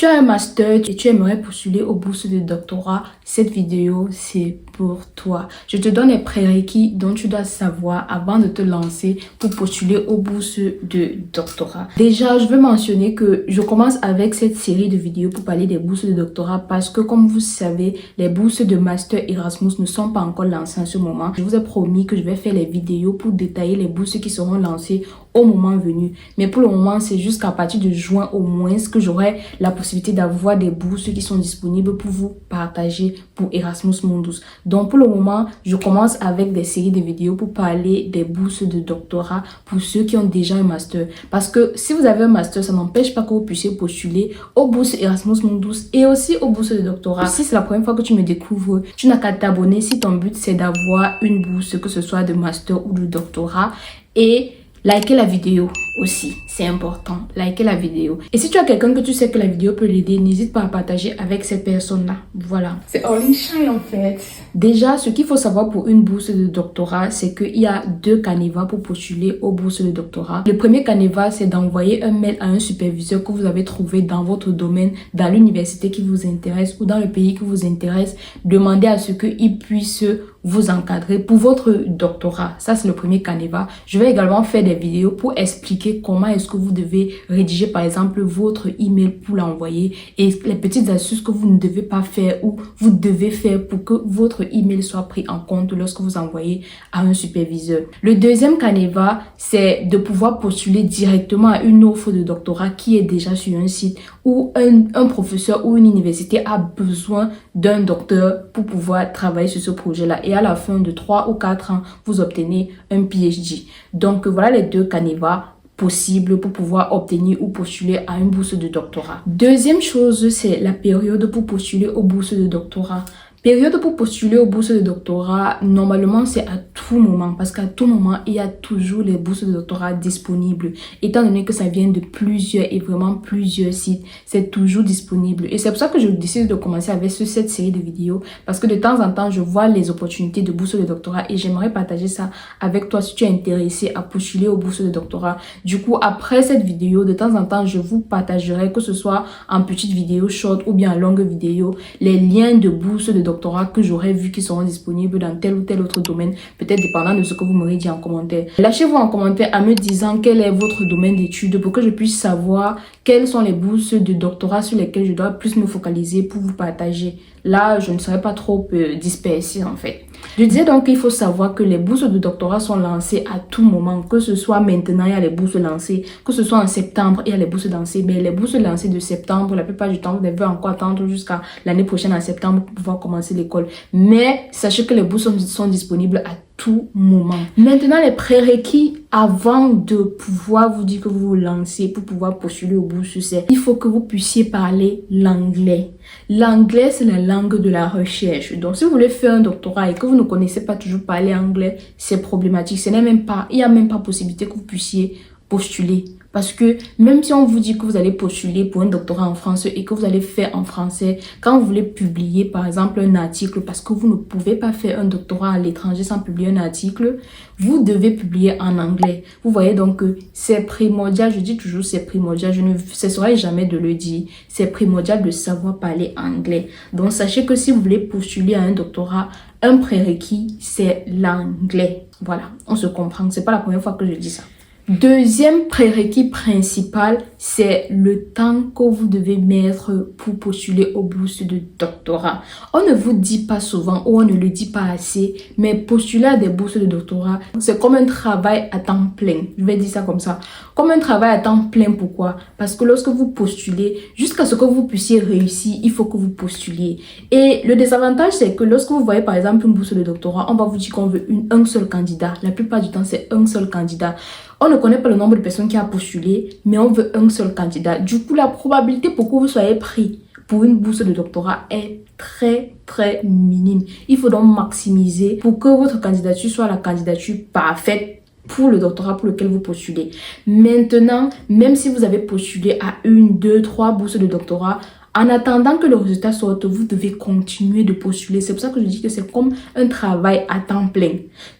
Tu as un master et tu aimerais postuler aux bourses de doctorat, cette vidéo c'est pour toi. Je te donne les prérequis dont tu dois savoir avant de te lancer pour postuler aux bourses de doctorat. Déjà, je veux mentionner que je commence avec cette série de vidéos pour parler des bourses de doctorat parce que comme vous savez, les bourses de master Erasmus ne sont pas encore lancées en ce moment. Je vous ai promis que je vais faire les vidéos pour détailler les bourses qui seront lancées au moment venu. Mais pour le moment, c'est jusqu'à partir de juin au moins que j'aurai la possibilité d'avoir des bourses qui sont disponibles pour vous partager pour Erasmus Mundus. Donc pour le moment, je commence avec des séries de vidéos pour parler des bourses de doctorat pour ceux qui ont déjà un master. Parce que si vous avez un master, ça n'empêche pas que vous puissiez postuler aux bourses Erasmus Mundus et aussi aux bourses de doctorat. Si c'est la première fois que tu me découvres, tu n'as qu'à t'abonner si ton but c'est d'avoir une bourse, que ce soit de master ou de doctorat, et likez la vidéo aussi, c'est important. Likez la vidéo. Et si tu as quelqu'un que tu sais que la vidéo peut l'aider, n'hésite pas à partager avec cette personne-là. Voilà. C'est All Shine en fait. Déjà, ce qu'il faut savoir pour une bourse de doctorat, c'est qu'il y a 2 canevas pour postuler aux bourses de doctorat. Le premier canevas, c'est d'envoyer un mail à un superviseur que vous avez trouvé dans votre domaine, dans l'université qui vous intéresse ou dans le pays qui vous intéresse. Demandez à ce qu'il puisse vous encadrer pour votre doctorat. Ça, c'est le premier canevas. Je vais également faire des vidéos pour expliquer comment est-ce que vous devez rédiger, par exemple, votre email pour l'envoyer et les petites astuces que vous ne devez pas faire ou vous devez faire pour que votre email soit pris en compte lorsque vous envoyez à un superviseur. Le deuxième canevas, c'est de pouvoir postuler directement à une offre de doctorat qui est déjà sur un site où un professeur ou une université a besoin d'un docteur pour pouvoir travailler sur ce projet-là. Et à la fin de 3 ou 4 ans, vous obtenez un PhD. Donc voilà les 2 canevas possibles pour pouvoir obtenir ou postuler à une bourse de doctorat. Deuxième chose, c'est la période pour postuler aux bourses de doctorat. Période pour postuler aux bourses de doctorat, normalement c'est à tout moment parce qu'à tout moment il y a toujours les bourses de doctorat disponibles. Étant donné que ça vient de plusieurs et vraiment plusieurs sites, c'est toujours disponible. Et c'est pour ça que je décide de commencer avec cette série de vidéos parce que de temps en temps je vois les opportunités de bourses de doctorat et j'aimerais partager ça avec toi si tu es intéressé à postuler aux bourses de doctorat. Du coup, après cette vidéo, de temps en temps je vous partagerai, que ce soit en petite vidéo short ou bien en longue vidéo, les liens de bourses de doctorat que j'aurais vu qui seront disponibles dans tel ou tel autre domaine, peut-être dépendant de ce que vous m'aurez dit en commentaire. Lâchez-vous en commentaire en me disant quel est votre domaine d'études pour que je puisse savoir quelles sont les bourses de doctorat sur lesquelles je dois plus me focaliser pour vous partager. Là, je ne serai pas trop dispersée en fait. Je disais donc qu'il faut savoir que les bourses de doctorat sont lancées à tout moment, que ce soit maintenant, il y a les bourses lancées, que ce soit en septembre, il y a les bourses lancées. Mais les bourses lancées de septembre, la plupart du temps, vous devez encore attendre jusqu'à l'année prochaine en septembre pour pouvoir commencer l'école. Mais sachez que les bourses sont disponibles à tout moment. Maintenant, les prérequis avant de pouvoir vous dire que vous vous lancez pour pouvoir postuler aux bourses, c'est il faut que vous puissiez parler l'anglais. L'anglais, c'est la langue de la recherche. Donc, si vous voulez faire un doctorat et que vous ne connaissez pas toujours parler anglais, c'est problématique. Il n'y a même pas possibilité que vous puissiez postuler. Parce que même si on vous dit que vous allez postuler pour un doctorat en français et que vous allez faire en français, quand vous voulez publier par exemple un article, parce que vous ne pouvez pas faire un doctorat à l'étranger sans publier un article, vous devez publier en anglais. Vous voyez donc que c'est primordial, je dis toujours c'est primordial, je ne cesserai jamais de le dire, c'est primordial de savoir parler anglais. Donc sachez que si vous voulez postuler à un doctorat, un prérequis c'est l'anglais. Voilà, on se comprend, c'est pas la première fois que je dis ça. Deuxième prérequis principal, c'est le temps que vous devez mettre pour postuler aux bourses de doctorat. On ne vous dit pas souvent ou on ne le dit pas assez, mais postuler à des bourses de doctorat, c'est comme un travail à temps plein. Je vais dire ça comme ça. Comme un travail à temps plein, pourquoi? Parce que lorsque vous postulez, jusqu'à ce que vous puissiez réussir, il faut que vous postuliez. Et le désavantage, c'est que lorsque vous voyez par exemple une bourse de doctorat, on va vous dire qu'on veut un seul candidat. La plupart du temps, c'est un seul candidat. On ne connaît pas le nombre de personnes qui a postulé, mais on veut un seul candidat. Du coup, la probabilité pour que vous soyez pris pour une bourse de doctorat est très minime. Il faut donc maximiser pour que votre candidature soit la candidature parfaite pour le doctorat pour lequel vous postulez. Maintenant, même si vous avez postulé à 1, 2, 3 bourses de doctorat, En attendant que le résultat sorte, vous devez continuer de postuler. C'est pour ça que je dis que c'est comme un travail à temps plein.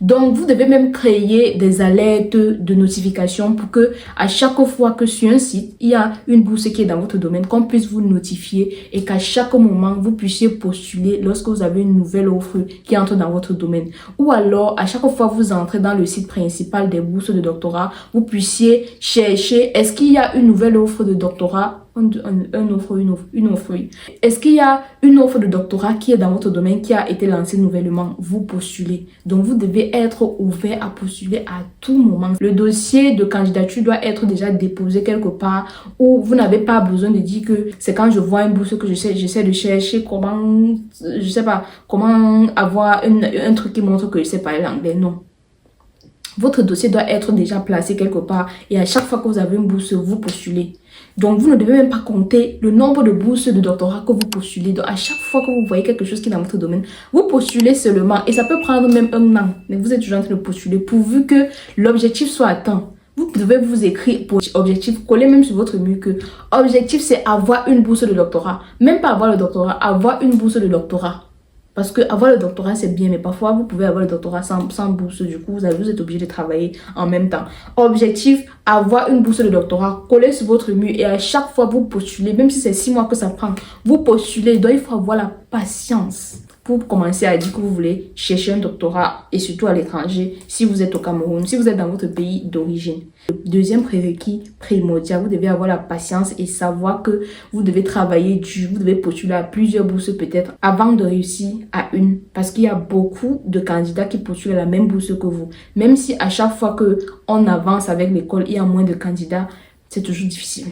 Donc, vous devez même créer des alertes de notification pour que à chaque fois que sur un site, il y a une bourse qui est dans votre domaine, qu'on puisse vous notifier et qu'à chaque moment, vous puissiez postuler lorsque vous avez une nouvelle offre qui entre dans votre domaine. Ou alors, à chaque fois que vous entrez dans le site principal des bourses de doctorat, vous puissiez chercher, est-ce qu'il y a une nouvelle offre de doctorat? Une offre, oui. Est-ce qu'il y a une offre de doctorat qui est dans votre domaine, qui a été lancée nouvellement? Vous postulez. Donc, vous devez être ouvert à postuler à tout moment. Le dossier de candidature doit être déjà déposé quelque part où vous n'avez pas besoin de dire que c'est quand je vois une bourse que j'essaie de chercher comment, je sais pas, comment avoir un truc qui montre que je sais parler l'anglais. Non. Votre dossier doit être déjà placé quelque part et à chaque fois que vous avez une bourse, vous postulez. Donc, vous ne devez même pas compter le nombre de bourses de doctorat que vous postulez. Donc, à chaque fois que vous voyez quelque chose qui est dans votre domaine, vous postulez seulement. Et ça peut prendre même un an. Mais vous êtes toujours en train de postuler pourvu que l'objectif soit atteint. Vous devez vous écrire pour objectif, coller même sur votre mur que objectif, c'est avoir une bourse de doctorat. Même pas avoir le doctorat, avoir une bourse de doctorat. Parce que avoir le doctorat, c'est bien, mais parfois, vous pouvez avoir le doctorat sans bourse. Du coup, vous êtes obligé de travailler en même temps. Objectif, avoir une bourse de doctorat, coller sur votre mur et à chaque fois, vous postulez, même si c'est 6 mois que ça prend, vous postulez. Donc, il faut avoir la patience pour commencer à dire que vous voulez chercher un doctorat et surtout à l'étranger, si vous êtes au Cameroun, si vous êtes dans votre pays d'origine. Le deuxième prérequis primordial, vous devez avoir la patience et savoir que vous devez travailler dur, vous devez postuler à plusieurs bourses peut-être avant de réussir à une. Parce qu'il y a beaucoup de candidats qui postulent à la même bourse que vous. Même si à chaque fois qu'on avance avec l'école, il y a moins de candidats, c'est toujours difficile.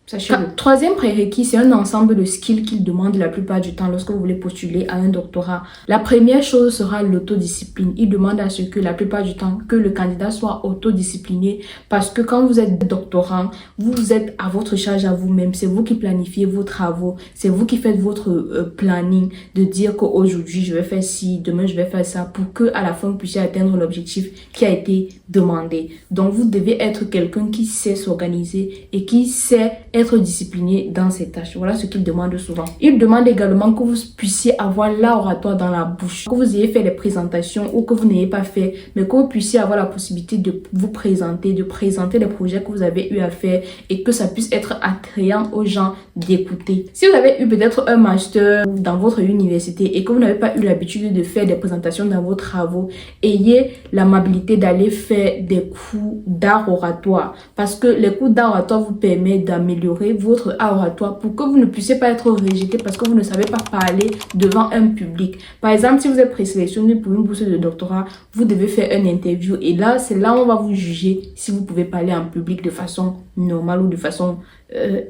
Sachez-le. Troisième prérequis, c'est un ensemble de skills qu'il demande la plupart du temps lorsque vous voulez postuler à un doctorat. La première chose sera l'autodiscipline. Il demande à ce que la plupart du temps que le candidat soit autodiscipliné parce que quand vous êtes doctorant, vous êtes à votre charge à vous-même. C'est vous qui planifiez vos travaux. C'est vous qui faites votre planning de dire qu'aujourd'hui je vais faire ci, demain je vais faire ça pour que à la fin vous puissiez atteindre l'objectif qui a été demandé. Donc vous devez être quelqu'un qui sait s'organiser et qui sait être discipliné dans ses tâches. Voilà ce qu'il demande souvent. Il demande également que vous puissiez avoir l'oratoire dans la bouche, que vous ayez fait les présentations ou que vous n'ayez pas fait, mais que vous puissiez avoir la possibilité de vous présenter, de présenter les projets que vous avez eu à faire et que ça puisse être attrayant aux gens d'écouter. Si vous avez eu peut-être un master dans votre université et que vous n'avez pas eu l'habitude de faire des présentations dans vos travaux, ayez l'amabilité d'aller faire des cours d'art oratoire parce que les cours d'art oratoire vous permettent d'améliorer votre art oratoire pour que vous ne puissiez pas être rejeté parce que vous ne savez pas parler devant un public. Par exemple, si vous êtes présélectionné pour une bourse de doctorat, vous devez faire une interview et là, c'est là où on va vous juger si vous pouvez parler en public de façon normale ou de façon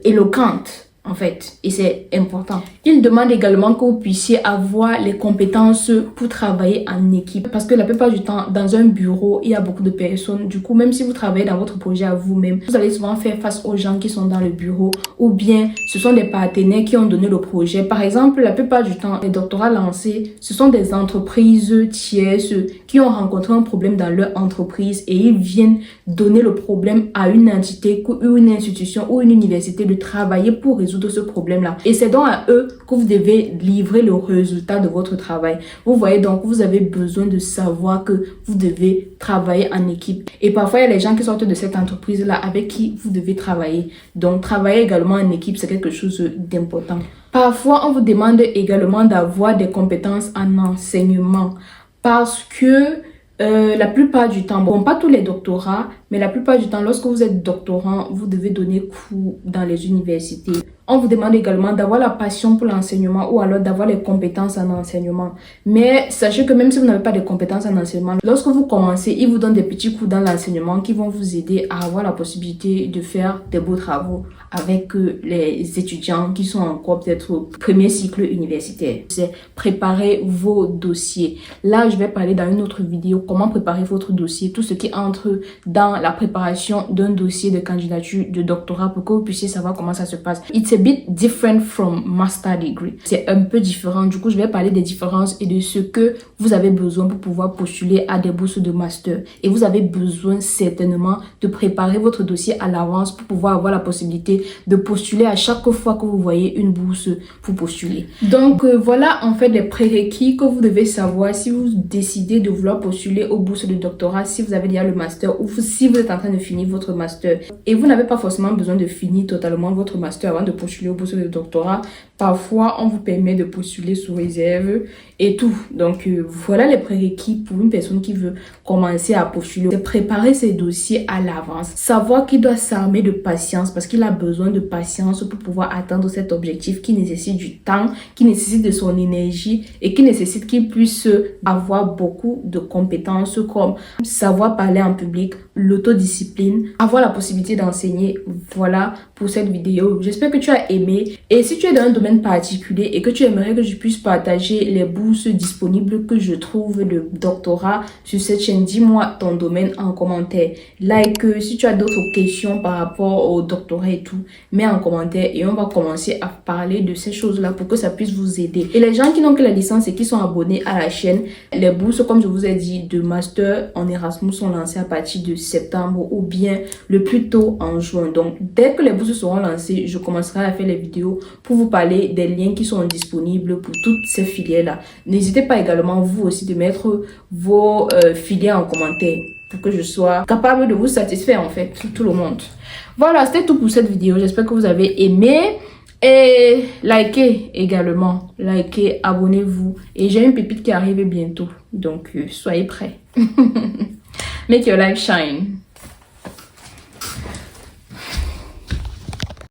éloquente. En fait, et c'est important. Il demande également que vous puissiez avoir les compétences pour travailler en équipe. Parce que la plupart du temps, dans un bureau, il y a beaucoup de personnes. Du coup, même si vous travaillez dans votre projet à vous-même, vous allez souvent faire face aux gens qui sont dans le bureau. Ou bien, ce sont des partenaires qui ont donné le projet. Par exemple, la plupart du temps, les doctorats lancés, ce sont des entreprises tierces qui ont rencontré un problème dans leur entreprise et ils viennent donner le problème à une entité ou une institution ou une université de travailler pour résoudre ce problème-là. Et c'est donc à eux que vous devez livrer le résultat de votre travail. Vous voyez, donc vous avez besoin de savoir que vous devez travailler en équipe. Et parfois, il y a les gens qui sortent de cette entreprise-là avec qui vous devez travailler. Donc, travailler également en équipe, c'est quelque chose d'important. Parfois, on vous demande également d'avoir des compétences en enseignement parce que la plupart du temps, bon, pas tous les doctorats, mais la plupart du temps, lorsque vous êtes doctorant, vous devez donner cours dans les universités. On vous demande également d'avoir la passion pour l'enseignement ou alors d'avoir les compétences en enseignement. Mais sachez que même si vous n'avez pas de compétences en enseignement, lorsque vous commencez, ils vous donnent des petits cours dans l'enseignement qui vont vous aider à avoir la possibilité de faire des beaux travaux avec les étudiants qui sont encore peut-être au premier cycle universitaire. C'est préparer vos dossiers. Là, je vais parler dans une autre vidéo comment préparer votre dossier, tout ce qui entre dans la préparation d'un dossier de candidature de doctorat pour que vous puissiez savoir comment ça se passe. a bit different from master degree. C'est un peu différent. Du coup, je vais parler des différences et de ce que vous avez besoin pour pouvoir postuler à des bourses de master. Et vous avez besoin certainement de préparer votre dossier à l'avance pour pouvoir avoir la possibilité de postuler à chaque fois que vous voyez une bourse pour postuler. Donc, voilà en fait les prérequis que vous devez savoir si vous décidez de vouloir postuler aux bourses de doctorat, si vous avez déjà le master ou si vous êtes en train de finir votre master. Et vous n'avez pas forcément besoin de finir totalement votre master avant de postuler aux bourses de doctorat. Parfois, on vous permet de postuler sous réserve et tout. Donc, voilà les prérequis pour une personne qui veut commencer à postuler. C'est préparer ses dossiers à l'avance. Savoir qu'il doit s'armer de patience parce qu'il a besoin de patience pour pouvoir atteindre cet objectif qui nécessite du temps, qui nécessite de son énergie et qui nécessite qu'il puisse avoir beaucoup de compétences comme savoir parler en public, l'autodiscipline, avoir la possibilité d'enseigner. Voilà pour cette vidéo. J'espère que tu as aimé. Et si tu es dans un domaine particulier et que tu aimerais que je puisse partager les bourses disponibles que je trouve de doctorat sur cette chaîne, dis-moi ton domaine en commentaire. Like, si tu as d'autres questions par rapport au doctorat et tout, mets en commentaire et on va commencer à parler de ces choses-là pour que ça puisse vous aider. Et les gens qui n'ont que la licence et qui sont abonnés à la chaîne, les bourses, comme je vous ai dit, de master en Erasmus sont lancées à partir de septembre ou bien le plus tôt en juin. Donc, dès que les bourses seront lancées, je commencerai à faire les vidéos pour vous parler des liens qui sont disponibles pour toutes ces filières-là. N'hésitez pas également, vous aussi, de mettre vos filières en commentaire pour que je sois capable de vous satisfaire, en fait, tout le monde. Voilà, c'était tout pour cette vidéo. J'espère que vous avez aimé. Et likez également. Likez, abonnez-vous. Et j'ai une pépite qui arrive bientôt. Donc, soyez prêts. Make your life shine.